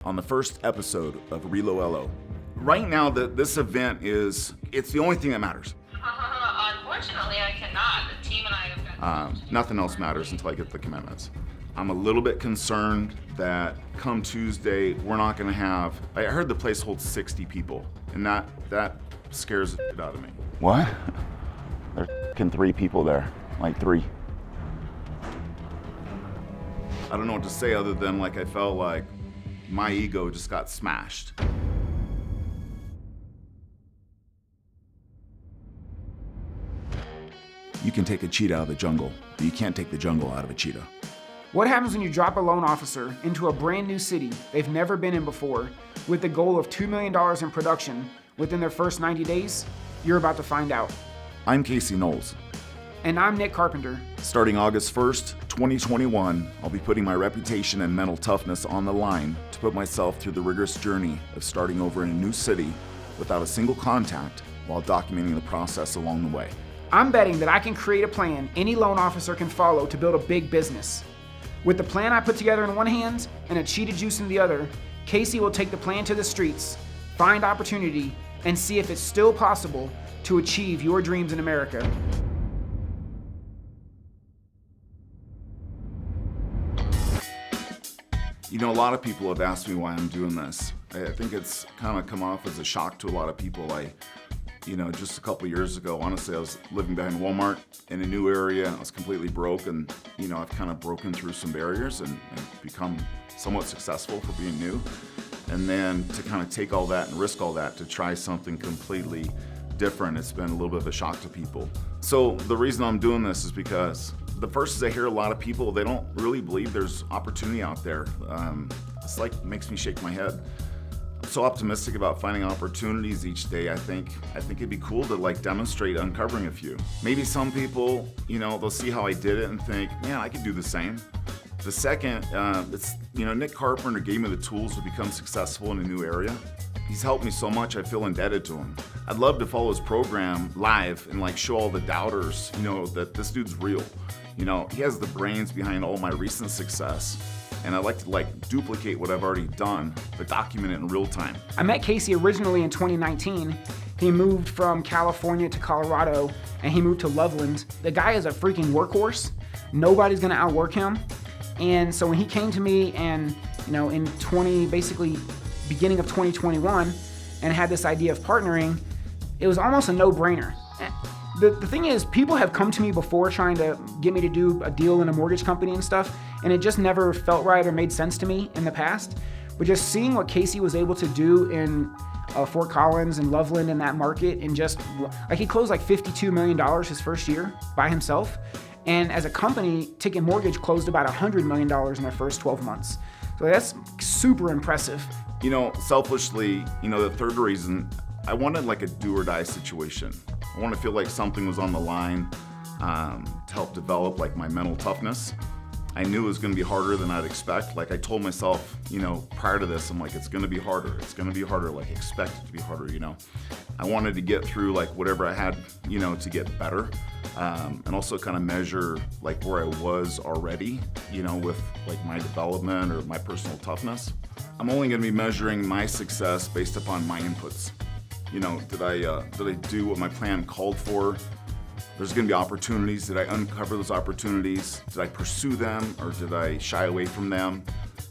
On the first episode of ReloLO. Right now, this event it's the only thing that matters. Unfortunately, I cannot. The team and I have got... Nothing else matters until I get the commitments. I'm a little bit concerned that come Tuesday, we're not gonna have, I heard the place holds 60 people, and that scares the shit out of me. What? There's f***ing 3 people there, like 3. I don't know what to say other than like I felt like my ego just got smashed. You can take a cheetah out of the jungle, but you can't take the jungle out of a cheetah. What happens when you drop a loan officer into a brand new city they've never been in before with the goal of $2 million in production within their first 90 days? You're about to find out. I'm Casey Knowles. And I'm Nick Carpenter. Starting August 1st, 2021, I'll be putting my reputation and mental toughness on the line to put myself through the rigorous journey of starting over in a new city without a single contact while documenting the process along the way. I'm betting that I can create a plan any loan officer can follow to build a big business. With the plan I put together in one hand and a cheetah juice in the other, Casey will take the plan to the streets, find opportunity, and see if it's still possible to achieve your dreams in America. You know, a lot of people have asked me why I'm doing this. I think it's kind of come off as a shock to a lot of people. Just a couple years ago, honestly, I was living behind Walmart in a new area. I was completely broke, and I've kind of broken through some barriers and become somewhat successful for being new. And then to kind of take all that and risk all that to try something completely different, it's been a little bit of a shock to people. So the reason I'm doing this is because the first is I hear a lot of people, they don't really believe there's opportunity out there. It's like makes me shake my head. I'm so optimistic about finding opportunities each day. I think it'd be cool to demonstrate uncovering a few. Maybe some people, they'll see how I did it and think, man, I could do the same. The second, Nick Carpenter gave me the tools to become successful in a new area. He's helped me so much, I feel indebted to him. I'd love to follow his program live and show all the doubters, that this dude's real. He has the brains behind all my recent success. And I'd like to duplicate what I've already done, but document it in real time. I met Casey originally in 2019. He moved from California to Colorado, and he moved to Loveland. The guy is a freaking workhorse. Nobody's gonna outwork him. And so when he came to me and, in beginning of 2021, and had this idea of partnering, it was almost a no-brainer. The thing is, people have come to me before trying to get me to do a deal in a mortgage company and stuff, and it just never felt right or made sense to me in the past. But just seeing what Casey was able to do in Fort Collins and Loveland in that market, and just he closed $52 million his first year by himself. And as a company, Ticket Mortgage closed about $100 million in their first 12 months. So that's super impressive. Selfishly, the third reason, I wanted a do or die situation. I want to feel like something was on the line to help develop my mental toughness. I knew it was going to be harder than I'd expect. I told myself, prior to this, I'm it's going to be harder. It's going to be harder. Expect it to be harder, I wanted to get through whatever I had, to get better. And also kind of measure where I was already, with my development or my personal toughness. I'm only going to be measuring my success based upon my inputs. Did I do what my plan called for? There's going to be opportunities. Did I uncover those opportunities? Did I pursue them, or did I shy away from them?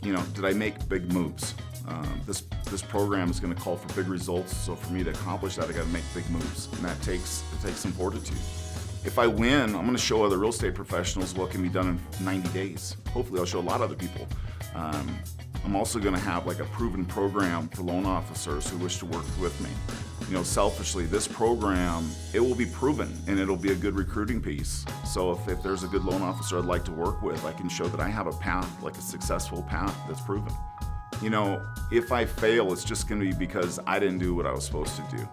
Did I make big moves? This program is going to call for big results. So for me to accomplish that, I got to make big moves, and it takes some fortitude. If I win, I'm going to show other real estate professionals what can be done in 90 days. Hopefully, I'll show a lot of other people. I'm also going to have a proven program for loan officers who wish to work with me. Selfishly, this program, it will be proven and it'll be a good recruiting piece. So if there's a good loan officer I'd like to work with, I can show that I have a path, a successful path that's proven. If I fail, it's just going to be because I didn't do what I was supposed to do.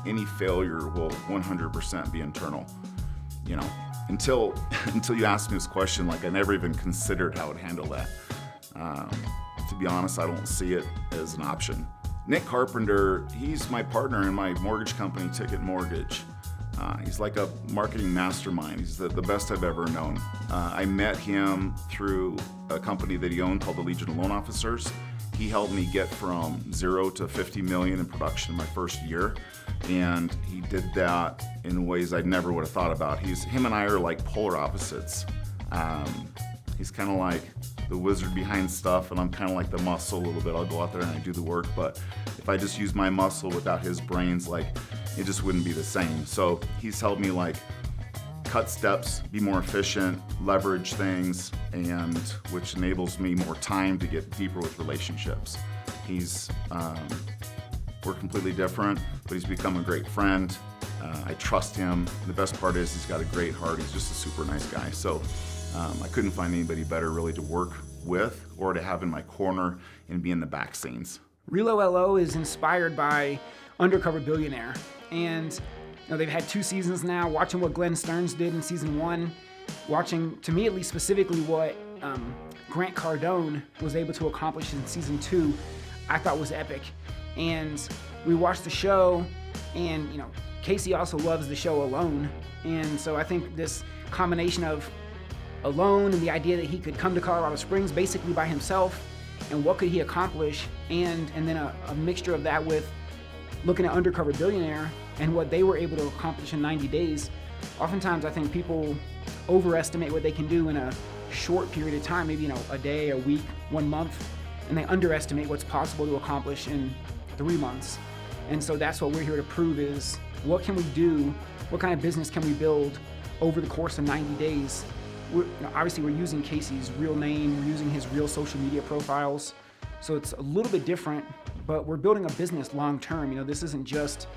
Any failure will 100% be internal. Until you asked me this question, I never even considered how I'd handle that. To be honest, I don't see it as an option. Nick Carpenter, he's my partner in my mortgage company, Ticket Mortgage. He's like a marketing mastermind. He's the best I've ever known. I met him through a company that he owned called the Legion of Loan Officers. He helped me get from 0 to 50 million in production in my first year. And he did that in ways I never would have thought about. Him and I are like polar opposites. He's kind of like the wizard behind stuff, and I'm kind of like the muscle a little bit. I'll go out there and I do the work, but if I just use my muscle without his brains, like, it just wouldn't be the same. So he's helped me like cut steps, be more efficient, leverage things, and which enables me more time to get deeper with relationships. We're completely different, but he's become a great friend. I trust him. The best part is he's got a great heart. He's just a super nice guy. So I couldn't find anybody better really to work with or to have in my corner and be in the back scenes. ReloLO is inspired by Undercover Billionaire, and they've had 2 seasons now. Watching what Glenn Stearns did in season 1, watching, to me at least specifically, what Grant Cardone was able to accomplish in season 2, I thought was epic. And we watched the show, and Casey also loves the show Alone, and so I think this combination of Alone and the idea that he could come to Colorado Springs basically by himself, and what could he accomplish, and then a mixture of that with looking at Undercover Billionaire and what they were able to accomplish in 90 days. Oftentimes I think people overestimate what they can do in a short period of time, maybe a day, a week, 1 month, and they underestimate what's possible to accomplish in 3 months. And so that's what we're here to prove is, what can we do, what kind of business can we build over the course of 90 days? Obviously we're using Casey's real name, we're using his real social media profiles, so it's a little bit different, but we're building a business long term. This isn't just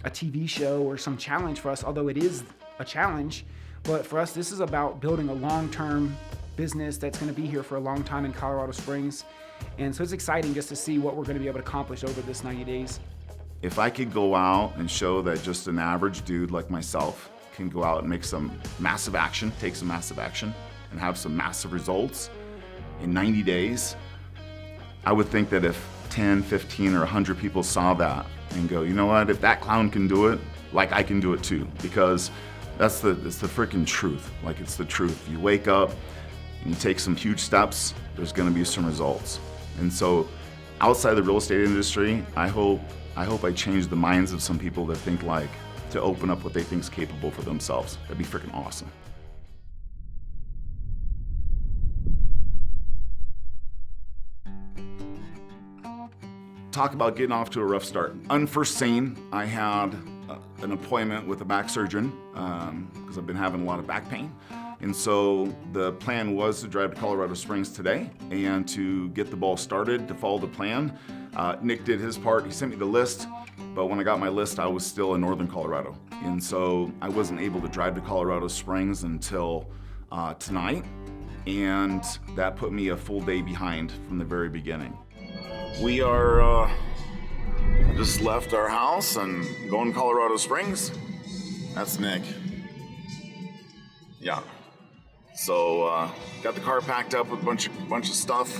a TV show or some challenge for us, although it is a challenge, but for us this is about building a long-term business that's going to be here for a long time in Colorado Springs. And so it's exciting just to see what we're going to be able to accomplish over this 90 days. If I could go out and show that just an average dude like myself can go out and make some massive action, take some massive action, and have some massive results in 90 days, I would think that if 10, 15, or 100 people saw that and go, you know what, if that clown can do it, like I can do it too, because it's the freaking truth. Like, it's the truth. You wake up and you take some huge steps, there's gonna be some results. And so outside the real estate industry, I hope I change the minds of some people that think like, to open up what they think is capable for themselves. That'd be freaking awesome. Talk about getting off to a rough start. Unforeseen, I had an appointment with a back surgeon because I've been having a lot of back pain. And so the plan was to drive to Colorado Springs today and to get the ball started, to follow the plan. Nick did his part, he sent me the list, but when I got my list, I was still in northern Colorado. And so I wasn't able to drive to Colorado Springs until tonight, and that put me a full day behind from the very beginning. We are just left our house and going to Colorado Springs. That's Nick. Yeah. So got the car packed up with a bunch of stuff,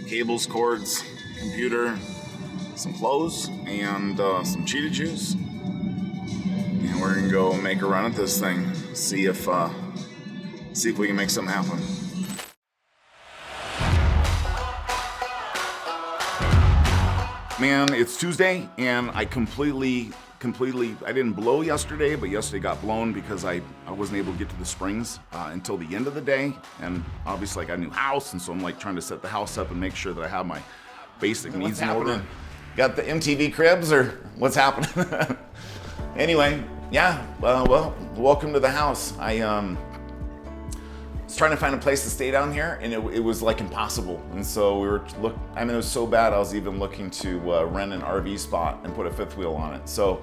cables, cords, computer, some clothes, and some cheetah juice. And we're gonna go make a run at this thing, see if we can make something happen. Man, it's Tuesday, and I completely, I didn't blow yesterday, but yesterday got blown because I wasn't able to get to the Springs until the end of the day. And obviously I got a new house, and so I'm like trying to set the house up and make sure that I have my basic needs in order. Got the MTV cribs, or what's happening? Anyway, yeah, well, welcome to the house. I was trying to find a place to stay down here, and it was like impossible. And so it was so bad, I was even looking to rent an RV spot and put a fifth wheel on it. So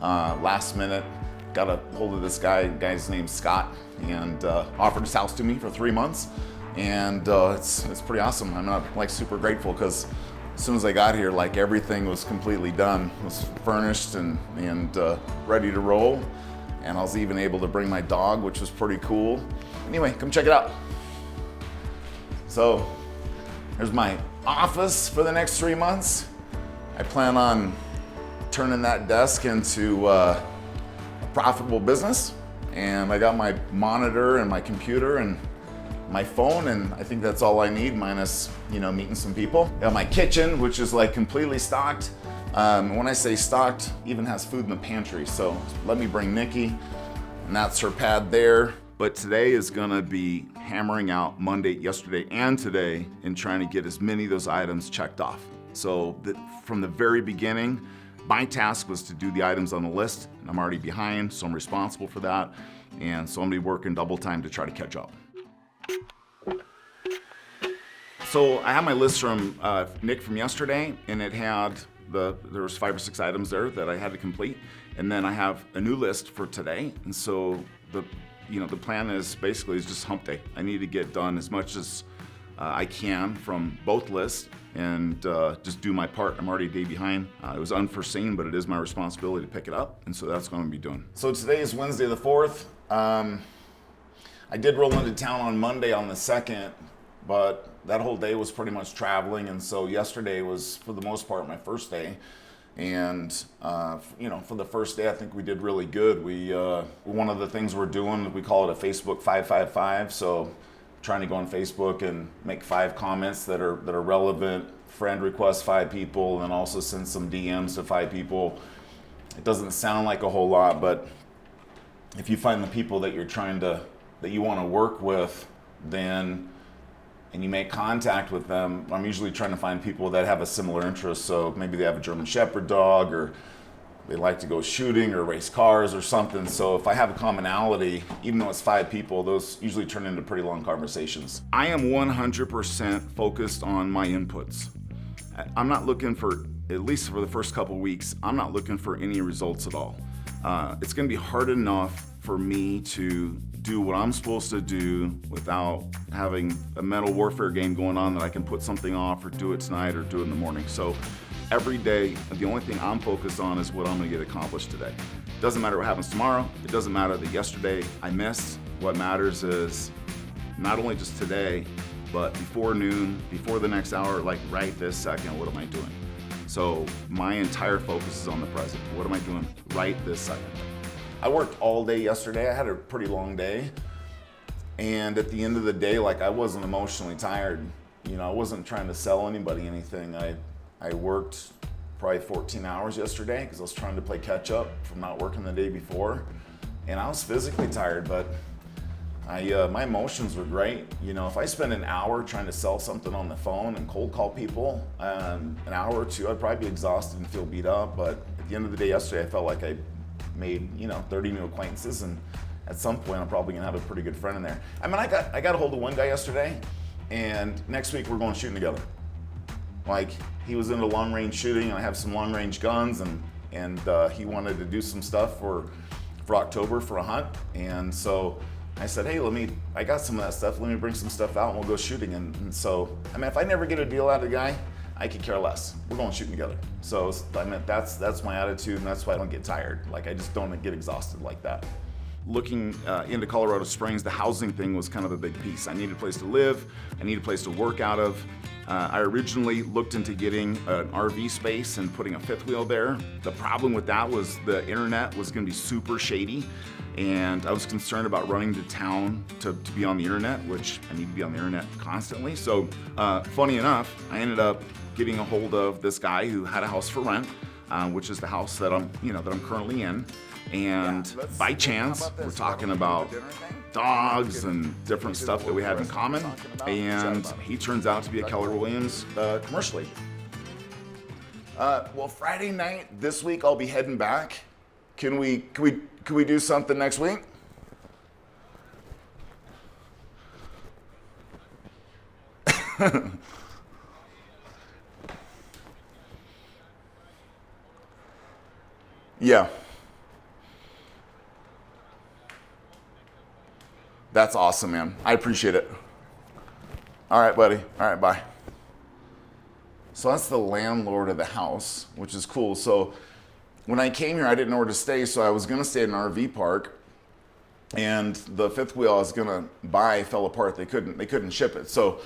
last minute, got a hold of this guy's name's Scott, and offered his house to me for 3 months. And it's pretty awesome. I'm not like super grateful because as soon as I got here, like everything was completely done. It was furnished and ready to roll. And I was even able to bring my dog, which was pretty cool. Anyway, come check it out. So here's my office for the next 3 months. I plan on turning that desk into a profitable business. And I got my monitor and my computer, and my phone, and I think that's all I need, minus, meeting some people. I got my kitchen, which is like completely stocked. When I say stocked, even has food in the pantry. So let me bring Nikki, and that's her pad there. But today is gonna be hammering out Monday, yesterday, and today, and trying to get as many of those items checked off. So from the very beginning, my task was to do the items on the list, and I'm already behind, so I'm responsible for that. And so I'm gonna be working double time to try to catch up. So I have my list from Nick from yesterday, and it had there was 5 or 6 items there that I had to complete. And then I have a new list for today. And so the plan is basically just hump day. I need to get done as much as I can from both lists and just do my part. I'm already a day behind. It was unforeseen, but it is my responsibility to pick it up. And so that's what I'm gonna be doing. So today is Wednesday the 4th. I did roll into town on Monday on the 2nd, but that whole day was pretty much traveling. And so yesterday was, for the most part, my first day. And for the first day, I think we did really good. One of the things we're doing, we call it a Facebook 555. So trying to go on Facebook and make 5 comments that are relevant, friend request 5 people, and then also send some DMs to 5 people. It doesn't sound like a whole lot, but if you find the people that you want to work with, and you make contact with them, I'm usually trying to find people that have a similar interest. So maybe they have a German Shepherd dog, or they like to go shooting or race cars or something. So if I have a commonality, even though it's 5 people, those usually turn into pretty long conversations. I am 100% focused on my inputs. I'm not looking for, at least for the first couple weeks, I'm not looking for any results at all. It's gonna be hard enough for me to do what I'm supposed to do without having a mental warfare game going on that I can put something off or do it tonight or do it in the morning. So every day, the only thing I'm focused on is what I'm gonna get accomplished today. It doesn't matter what happens tomorrow. It doesn't matter that yesterday I missed. What matters is not only just today, but before noon, before the next hour, like right this second, what am I doing? So my entire focus is on the present. What am I doing right this second? I worked all day yesterday. I had a pretty long day. And at the end of the day, I wasn't emotionally tired. I wasn't trying to sell anybody anything. I worked probably 14 hours yesterday because I was trying to play catch up from not working the day before. And I was physically tired, but my emotions were great. If I spend an hour trying to sell something on the phone and cold call people, an hour or 2, I'd probably be exhausted and feel beat up. But at the end of the day yesterday, I felt like I made 30 new acquaintances, and at some point I'm probably gonna have a pretty good friend in there. I mean, I got a hold of one guy yesterday, and next week we're going shooting together. He was into long range shooting, and I have some long range guns, and he wanted to do some stuff for October for a hunt. And so I said, hey, I got some of that stuff, let me bring some stuff out and we'll go shooting. And so, if I never get a deal out of the guy, I could care less. We're going shooting together. So that's my attitude, and that's why I don't get tired. I just don't get exhausted like that. Looking into Colorado Springs, the housing thing was kind of a big piece. I needed a place to live. I needed a place to work out of. I originally looked into getting an RV space and putting a 5th wheel there. The problem with that was the internet was gonna be super shady, and I was concerned about running to town to be on the internet, which I need to be on the internet constantly. So funny enough, I ended up getting a hold of this guy who had a house for rent, which is the house that I'm currently in. And by chance, we're talking about dogs and different stuff that we have in common. And he turns out to be a Keller Williams commercial agent. Well, Friday night this week I'll be heading back. Can we do something next week? Yeah. That's awesome, man. I appreciate it. All right, buddy. All right, bye. So that's the landlord of the house, which is cool. So when I came here, I didn't know where to stay, so I was gonna stay at an RV park, and the 5th wheel I was gonna buy fell apart. They couldn't ship it. So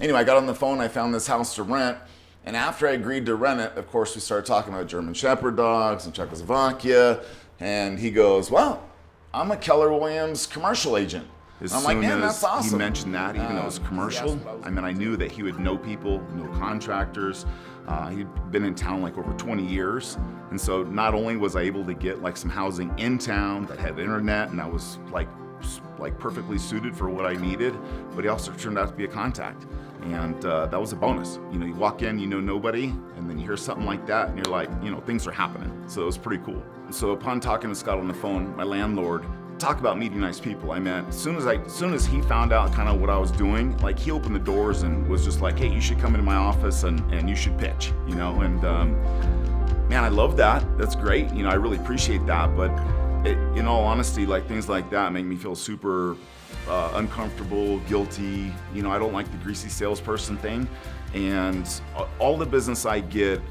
anyway, I got on the phone, I found this house to rent, and after I agreed to rent it, of course, we started talking about German Shepherd dogs and Czechoslovakia, and he goes, well, I'm a Keller Williams commercial agent. As I'm like, soon man, as that's awesome. he mentioned that, even though it was commercial, I mean, I knew that he would know people, know contractors. He'd been in town like over 20 years. And so not only was I able to get like some housing in town that had internet and that was like perfectly suited for what I needed, but he also turned out to be a contact. And that was a bonus. You know, you walk in, you know nobody, and then you hear something like that, and you're like, you know, things are happening. So it was pretty cool. So upon talking to Scott on the phone, my landlord, talk about meeting nice people. I mean, as soon as he found out kind of what I was doing, like he opened the doors and was just like, hey, you should come into my office and you should pitch, you know. And man, I love that. That's great. You know, I really appreciate that. But in all honesty, like things like that make me feel super uncomfortable, guilty. You know, I don't like the greasy salesperson thing. And all the business I get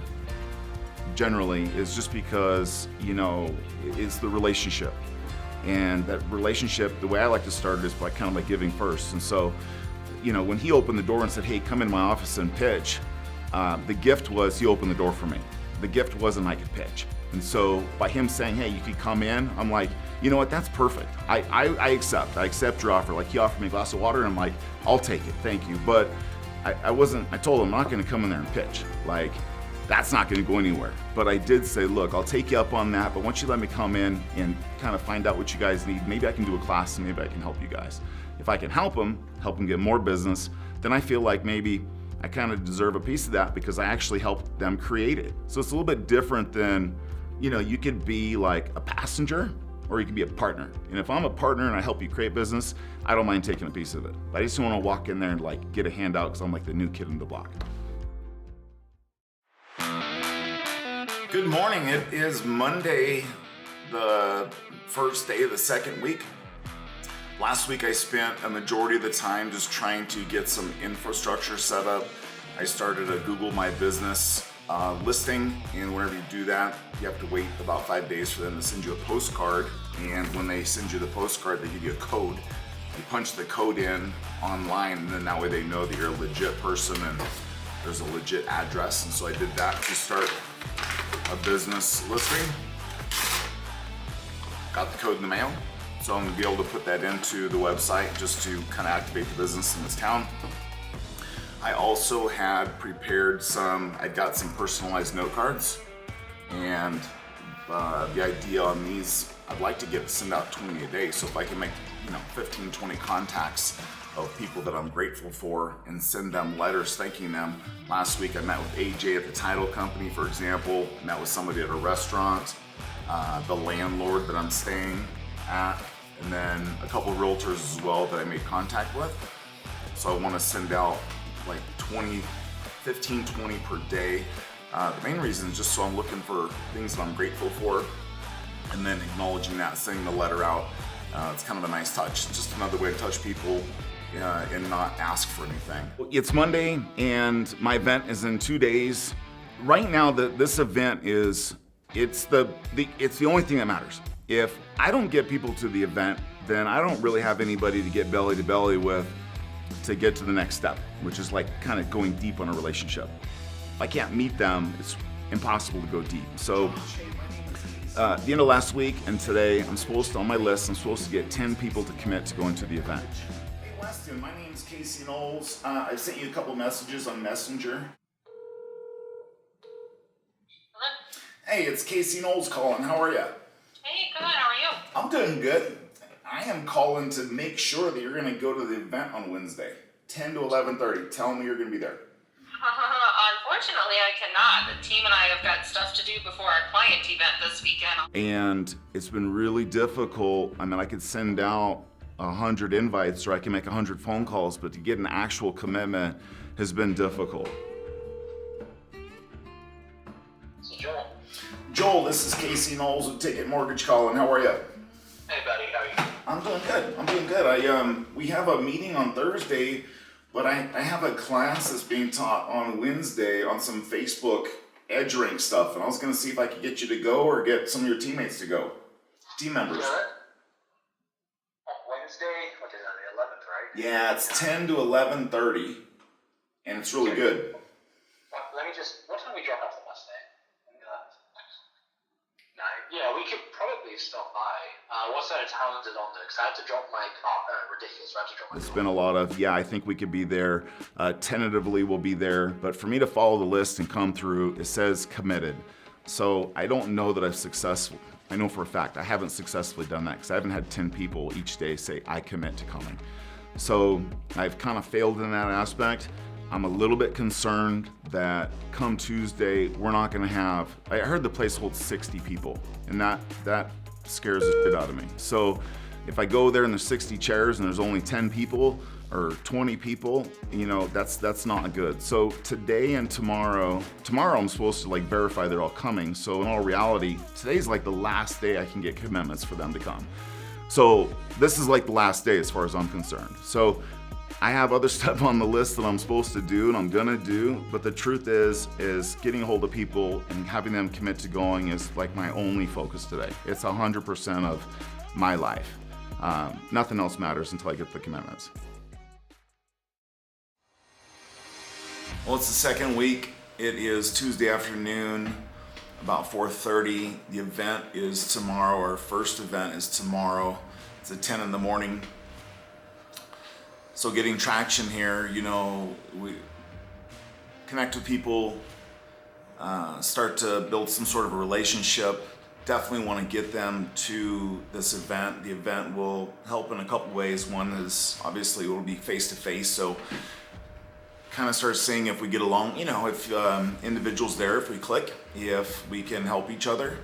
generally is just because, you know, it's the relationship. And that relationship, the way I like to start it is by kind of like giving first. And so, you know, when he opened the door and said, hey, come into my office and pitch, the gift was he opened the door for me. The gift wasn't I could pitch. And so by him saying, hey, you could come in, I'm like, you know what, that's perfect. I accept your offer. Like he offered me a glass of water and I'm like, I'll take it, thank you. But I told him I'm not gonna come in there and pitch. Like, that's not gonna go anywhere. But I did say, look, I'll take you up on that, but once you let me come in and kind of find out what you guys need, maybe I can do a class and maybe I can help you guys. If I can help them get more business, then I feel like maybe I kind of deserve a piece of that because I actually helped them create it. So it's a little bit different than, you know, you could be like a passenger or you could be a partner. And if I'm a partner and I help you create business, I don't mind taking a piece of it. But I just don't want to walk in there and like get a handout because I'm like the new kid in the block. Good morning. It is Monday, the first day of the second week. Last week I spent a majority of the time just trying to get some infrastructure set up. I started a Google My Business listing, and whenever you do that, you have to wait about 5 days for them to send you a postcard. And when they send you the postcard, they give you a code. You punch the code in online, and then that way they know that you're a legit person and there's a legit address. And so I did that to start a business listing. Got the code in the mail, so I'm gonna be able to put that into the website just to kind of activate the business in this town. I also had prepared I'd got some personalized note cards, and the idea on these, I'd like to send out 20 a day. So if I can make, 15, 20 contacts of people that I'm grateful for and send them letters thanking them. Last week I met with AJ at the title company, for example. I met with somebody at a restaurant, the landlord that I'm staying at, and then a couple of realtors as well that I made contact with. So I want to send out like 15, 20 per day. The main reason is just so I'm looking for things that I'm grateful for and then acknowledging that, sending the letter out. It's kind of a nice touch. It's just another way to touch people and not ask for anything. It's Monday and my event is in 2 days. Right now, this event it's the only thing that matters. If I don't get people to the event, then I don't really have anybody to get belly to belly with to get to the next step, which is like kind of going deep on a relationship. If I can't meet them, it's impossible to go deep. So the end of last week and today, on my list, I'm supposed to get 10 people to commit to going to the event. Hey Weston, my name's Casey Knowles. I sent you a couple messages on Messenger. Hello? Hey, it's Casey Knowles calling. How are you? Hey, good. How are you? I'm doing good. I am calling to make sure that you're going to go to the event on Wednesday, 10 to 11:30. Tell me you're going to be there. Unfortunately, I cannot. The team and I have got stuff to do before our client event this weekend. And it's been really difficult. I mean, I could send out 100 invites or I can make 100 phone calls, but to get an actual commitment has been difficult. This is Joel. Joel, this is Casey Knowles with Ticket Mortgage calling. How are you? Hey, buddy. How are you? I'm doing good. We have a meeting on Thursday, but I have a class that's being taught on Wednesday on some Facebook edge rank stuff, and I was going to see if I could get you to go or get some of your teammates to go. Team members. Good. On Wednesday, what is it, the 11th, right? Yeah, it's 10 to 11:30, and it's really good. Let me just, what time we drop off the Mustang? 9? Yeah, we could probably stop by. What side of town is it on there? Because I have to drop my car. Ridiculous. I have to drop my It's car. been a lot of, yeah, I think we could be there. Tentatively, we'll be there. But for me to follow the list and come through, it says committed. So I don't know that I've successfully, I know for a fact I haven't successfully done that because I haven't had 10 people each day say, I commit to coming. So I've kind of failed in that aspect. I'm a little bit concerned that come Tuesday, we're not gonna have, I heard the place holds 60 people, and that scares the shit out of me. So if I go there and there's 60 chairs and there's only 10 people or 20 people, you know, that's not good. So today and tomorrow I'm supposed to like verify they're all coming. So in all reality, today's like the last day I can get commitments for them to come. So this is like the last day as far as I'm concerned. So I have other stuff on the list that I'm supposed to do and I'm gonna do, but the truth is getting a hold of people and having them commit to going is like my only focus today. It's 100% of my life. Nothing else matters until I get the commitments. Well, it's the second week. It is Tuesday afternoon, about 4:30. The event is tomorrow. Our first event is tomorrow. It's at 10 in the morning. So getting traction here, you know, we connect with people, start to build some sort of a relationship. Definitely want to get them to this event. The event will help in a couple ways. One is obviously it will be face-to-face, so kind of start seeing if we get along, you know, if individuals there, if we click, if we can help each other.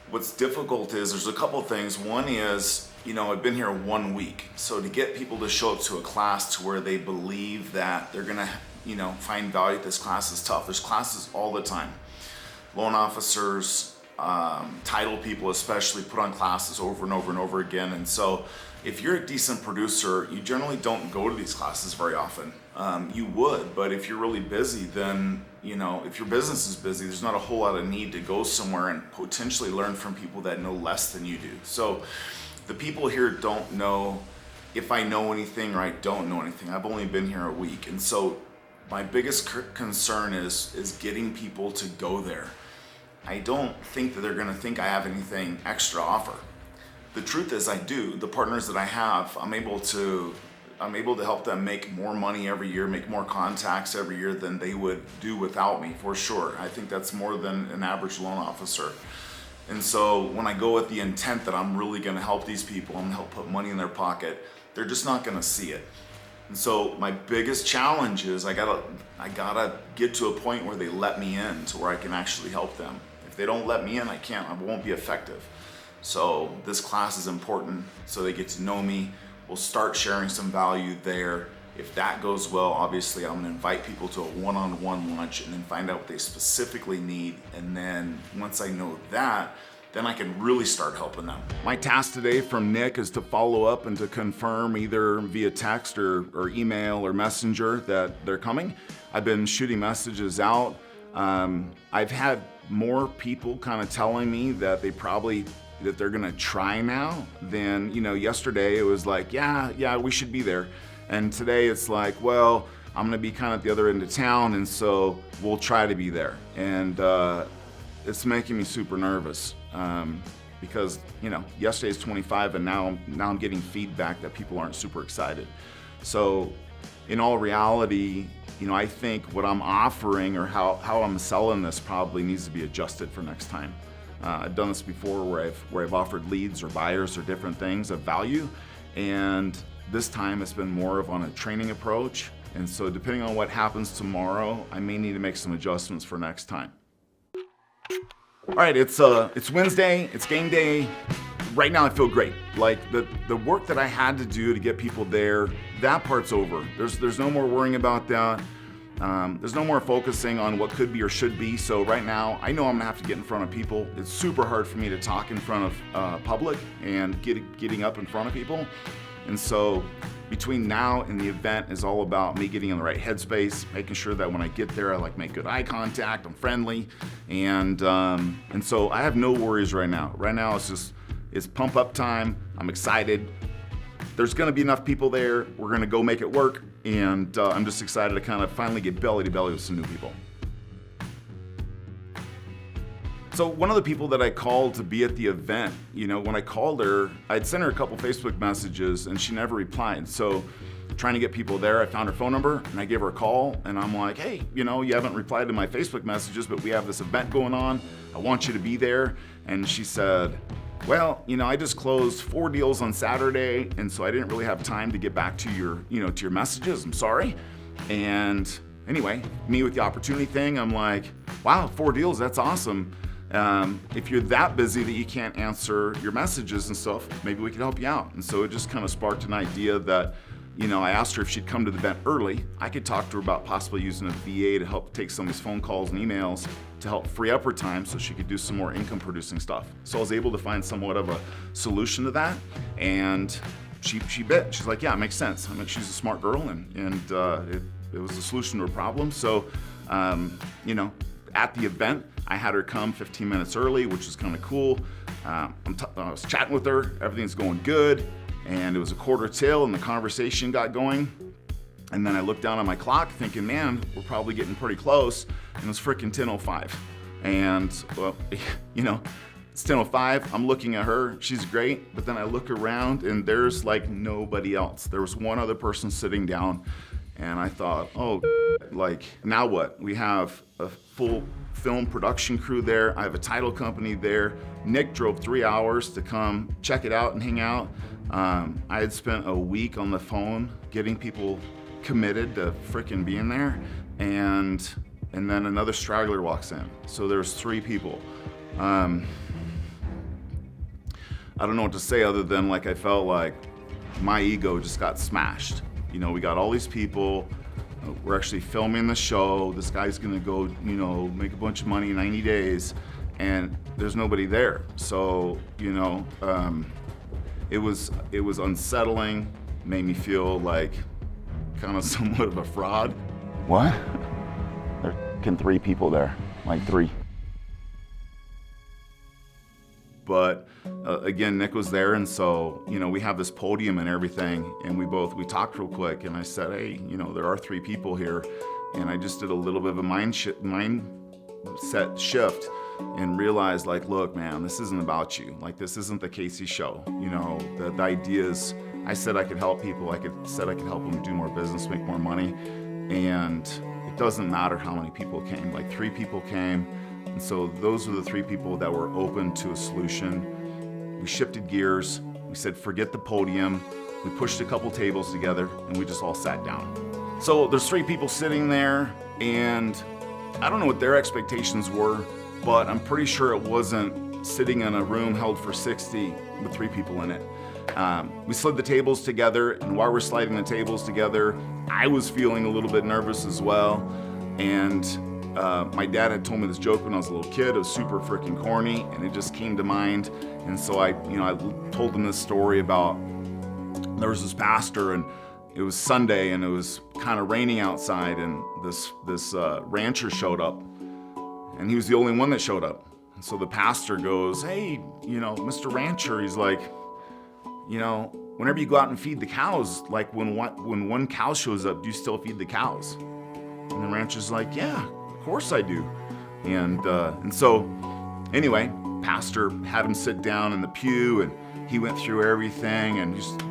What's difficult is there's a couple things. One is, you know, I've been here 1 week. So to get people to show up to a class to where they believe that they're gonna, you know, find value at this class is tough. There's classes all the time. Loan officers, title people especially put on classes over and over and over again. And so if you're a decent producer, you generally don't go to these classes very often. You would, but if you're really busy, then, you know, if your business is busy, there's not a whole lot of need to go somewhere and potentially learn from people that know less than you do. So the people here don't know if I know anything or I don't know anything. I've only been here a week. And so my biggest concern is getting people to go there. I don't think that they're gonna think I have anything extra to offer. The truth is I do. The partners that I have, I'm able to help them make more money every year, make more contacts every year than they would do without me, for sure. I think that's more than an average loan officer. And so when I go with the intent that I'm really gonna help these people, I'm gonna help put money in their pocket, they're just not gonna see it. And so my biggest challenge is I gotta get to a point where they let me in to where I can actually help them. If they don't let me in, I won't be effective. So this class is important so they get to know me. We'll start sharing some value there. If that goes well, obviously I'm gonna invite people to a one-on-one lunch and then find out what they specifically need. And then once I know that, then I can really start helping them. My task today from Nick is to follow up and to confirm either via text or email or messenger that they're coming. I've been shooting messages out. I've had more people kind of telling me that they're gonna try now than, you know, yesterday it was like, yeah, we should be there. And today it's like, well, I'm gonna be kind of at the other end of town, and so we'll try to be there. And it's making me super nervous because, you know, yesterday's 25 and now I'm getting feedback that people aren't super excited. So in all reality, you know, I think what I'm offering or how I'm selling this probably needs to be adjusted for next time. I've done this before where I've offered leads or buyers or different things of value, and this time it's been more of on a training approach. And so depending on what happens tomorrow, I may need to make some adjustments for next time. All right, it's Wednesday, it's game day. Right now I feel great. Like the work that I had to do to get people there, that part's over. There's no more worrying about that. There's no more focusing on what could be or should be. So right now, I know I'm gonna have to get in front of people. It's super hard for me to talk in front of public and getting up in front of people. And so between now and the event is all about me getting in the right headspace, making sure that when I get there, I like make good eye contact, I'm friendly. And so I have no worries right now. Right now it's pump up time. I'm excited. There's gonna be enough people there. We're gonna go make it work. And I'm just excited to kind of finally get belly to belly with some new people. So one of the people that I called to be at the event, when I called her, I'd sent her a couple Facebook messages and she never replied. So trying to get people there, I found her phone number and I gave her a call and I'm like, hey, you haven't replied to my Facebook messages, but we have this event going on. I want you to be there. And she said, well, I just closed 4 deals on Saturday, and so I didn't really have time to get back to your, to your messages. I'm sorry. And anyway, me with the opportunity thing, I'm like, wow, 4 deals, that's awesome. If you're that busy that you can't answer your messages and stuff, maybe we could help you out. And so it just kind of sparked an idea that, I asked her if she'd come to the event early. I could talk to her about possibly using a VA to help take some of these phone calls and emails to help free up her time so she could do some more income producing stuff. So I was able to find somewhat of a solution to that. And she bit. She's like, yeah, it makes sense. I mean, she's a smart girl and it was a solution to her problem. So, at the event, I had her come 15 minutes early, which is kind of cool. I was chatting with her, everything's going good. And it was a quarter till and the conversation got going. And then I looked down on my clock thinking, man, we're probably getting pretty close. And it was freaking 10:05. And well, it's 10:05, I'm looking at her, she's great. But then I look around and there's like nobody else. There was one other person sitting down and I thought, oh, like now what? We have a full film production crew there. I have a title company there. Nick drove 3 hours to come check it out and hang out. I had spent a week on the phone getting people committed to freaking being there, and then another straggler walks in. So there's 3 people. I don't know what to say other than like I felt like my ego just got smashed. We got all these people. We're actually filming the show. This guy's gonna go, make a bunch of money in 90 days, and there's nobody there. So, it was unsettling, made me feel like kind of somewhat of a fraud. What? There's 3 people there, like 3. But again, Nick was there, and so we have this podium and everything, and we talked real quick, and I said, hey, there are 3 people here, and I just did a little bit of a mindset shift, and realized like, look, man, this isn't about you. Like, this isn't the Casey show. The idea is, I said I could help people. I said I could help them do more business, make more money, and it doesn't matter how many people came. Like 3 people came. And so those were the 3 people that were open to a solution. We shifted gears. We said, forget the podium. We pushed a couple tables together and we just all sat down. So there's 3 people sitting there, and I don't know what their expectations were, but I'm pretty sure it wasn't sitting in a room held for 60 with 3 people in it. We slid the tables together, and while we're sliding the tables together, I was feeling a little bit nervous as well. And my dad had told me this joke when I was a little kid. It was super freaking corny, and it just came to mind. And so I told him this story about there was this pastor, and it was Sunday, and it was kind of raining outside, and this rancher showed up, and he was the only one that showed up. And so the pastor goes, hey, Mr. Rancher, he's like, whenever you go out and feed the cows, like when one cow shows up, do you still feed the cows? And the rancher's like, yeah, of course I do. And so anyway, pastor had him sit down in the pew, and he went through everything and just,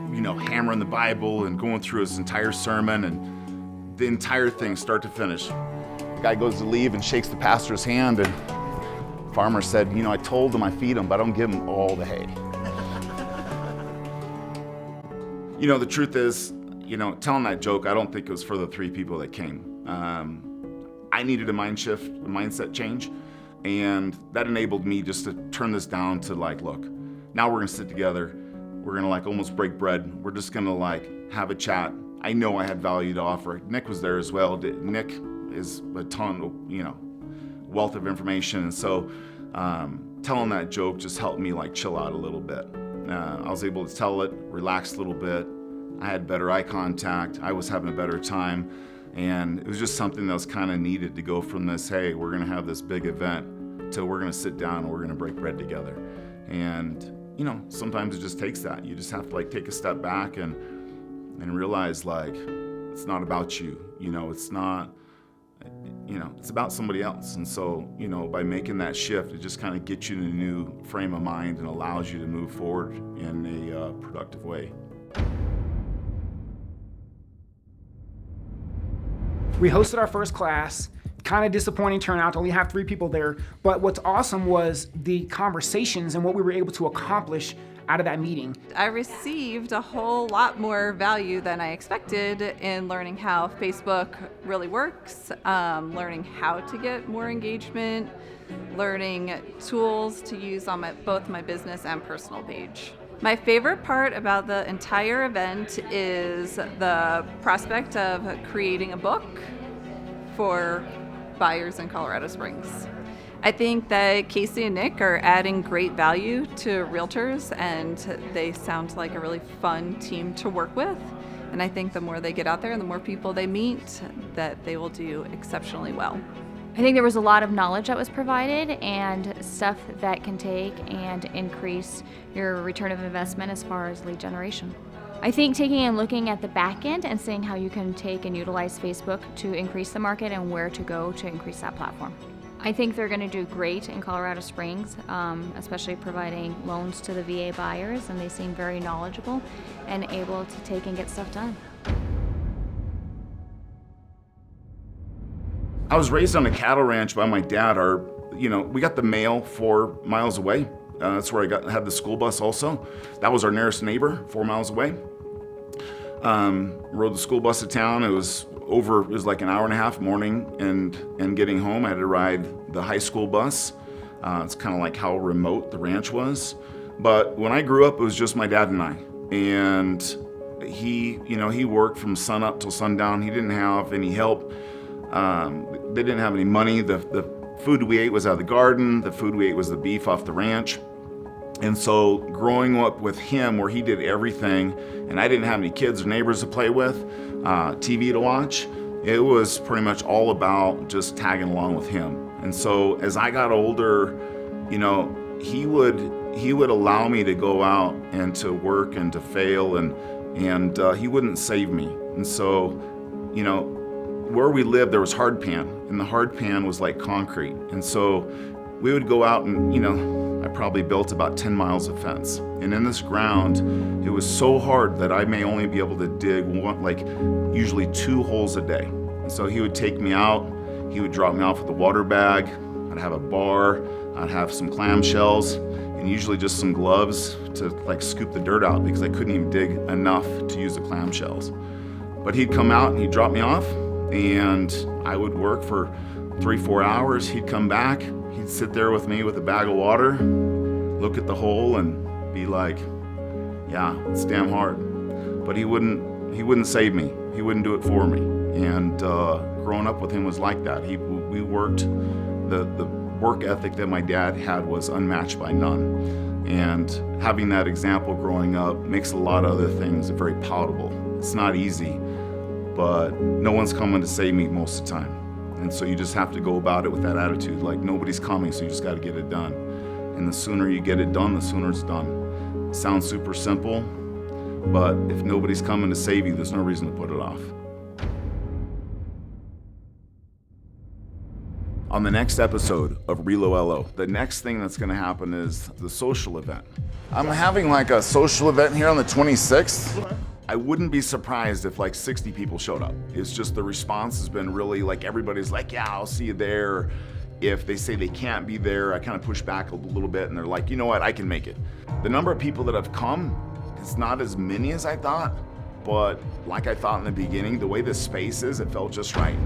hammering the Bible and going through his entire sermon, and the entire thing start to finish. The guy goes to leave and shakes the pastor's hand, and the farmer said, I told him I feed him, but I don't give him all the hay. The truth is, telling that joke, I don't think it was for the 3 people that came. I needed a mindset change, and that enabled me just to turn this down to like, look, now we're gonna sit together, we're gonna like almost break bread, we're just gonna like have a chat. I know I had value to offer. Nick was there as well. Nick is a ton of, wealth of information, and so telling that joke just helped me like chill out a little bit. I was able to tell it, relax a little bit. I had better eye contact. I was having a better time. And it was just something that was kind of needed to go from this, hey, we're going to have this big event, to we're going to sit down and we're going to break bread together. And, sometimes it just takes that. You just have to like take a step back and realize like, it's not about you. It's not, it's about somebody else. And so, by making that shift, it just kind of gets you in a new frame of mind and allows you to move forward in a productive way. We hosted our first class. Kind of disappointing turnout to only have 3 people there. But what's awesome was the conversations and what we were able to accomplish out of that meeting. I received a whole lot more value than I expected in learning how Facebook really works, learning how to get more engagement, learning tools to use on both my business and personal page. My favorite part about the entire event is the prospect of creating a book for buyers in Colorado Springs. I think that Casey and Nick are adding great value to realtors, and they sound like a really fun team to work with. And I think the more they get out there and the more people they meet, that they will do exceptionally well. I think there was a lot of knowledge that was provided and stuff that can take and increase your return of investment as far as lead generation. I think taking and looking at the back end and seeing how you can take and utilize Facebook to increase the market and where to go to increase that platform. I think they're going to do great in Colorado Springs, especially providing loans to the VA buyers, and they seem very knowledgeable and able to take and get stuff done. I was raised on a cattle ranch by my dad. We got the mail 4 miles away. That's where I had the school bus also. That was our nearest neighbor, 4 miles away. Rode the school bus to town. It was like an hour and a half morning and getting home. I had to ride the high school bus. It's kind of like how remote the ranch was. But when I grew up, it was just my dad and I. And he worked from sun up till sundown. He didn't have any help. They didn't have any money. The food we ate was out of the garden. The food we ate was the beef off the ranch. And so growing up with him, where he did everything, and I didn't have any kids or neighbors to play with, TV to watch, it was pretty much all about just tagging along with him. And so as I got older, he would allow me to go out and to work and to fail, and he wouldn't save me. And so, where we lived, there was hard pan, and the hard pan was like concrete. And so we would go out and, I probably built about 10 miles of fence. And in this ground, it was so hard that I may only be able to dig usually 2 holes a day. And so he would take me out, he would drop me off with a water bag, I'd have a bar, I'd have some clamshells, and usually just some gloves to scoop the dirt out because I couldn't even dig enough to use the clamshells. But he'd come out and he'd drop me off, and I would work for 3-4 hours. He'd come back, he'd sit there with me with a bag of water, look at the hole and be like, yeah, it's damn hard. But he wouldn't save me. He wouldn't do it for me. And growing up with him was like that. We worked, the work ethic that my dad had was unmatched by none. And having that example growing up makes a lot of other things very palatable. It's not easy, but no one's coming to save me most of the time. And so you just have to go about it with that attitude, like nobody's coming, so you just got to get it done. And the sooner you get it done, the sooner it's done. It sounds super simple, but if nobody's coming to save you, there's no reason to put it off. On the next episode of ReloLO, the next thing that's going to happen is the social event. I'm having a social event here on the 26th. I wouldn't be surprised if 60 people showed up. It's just the response has been really everybody's like, yeah, I'll see you there. If they say they can't be there, I kind of push back a little bit and they're like, you know what, I can make it. The number of people that have come is not as many as I thought, but like I thought in the beginning, the way this space is, it felt just right.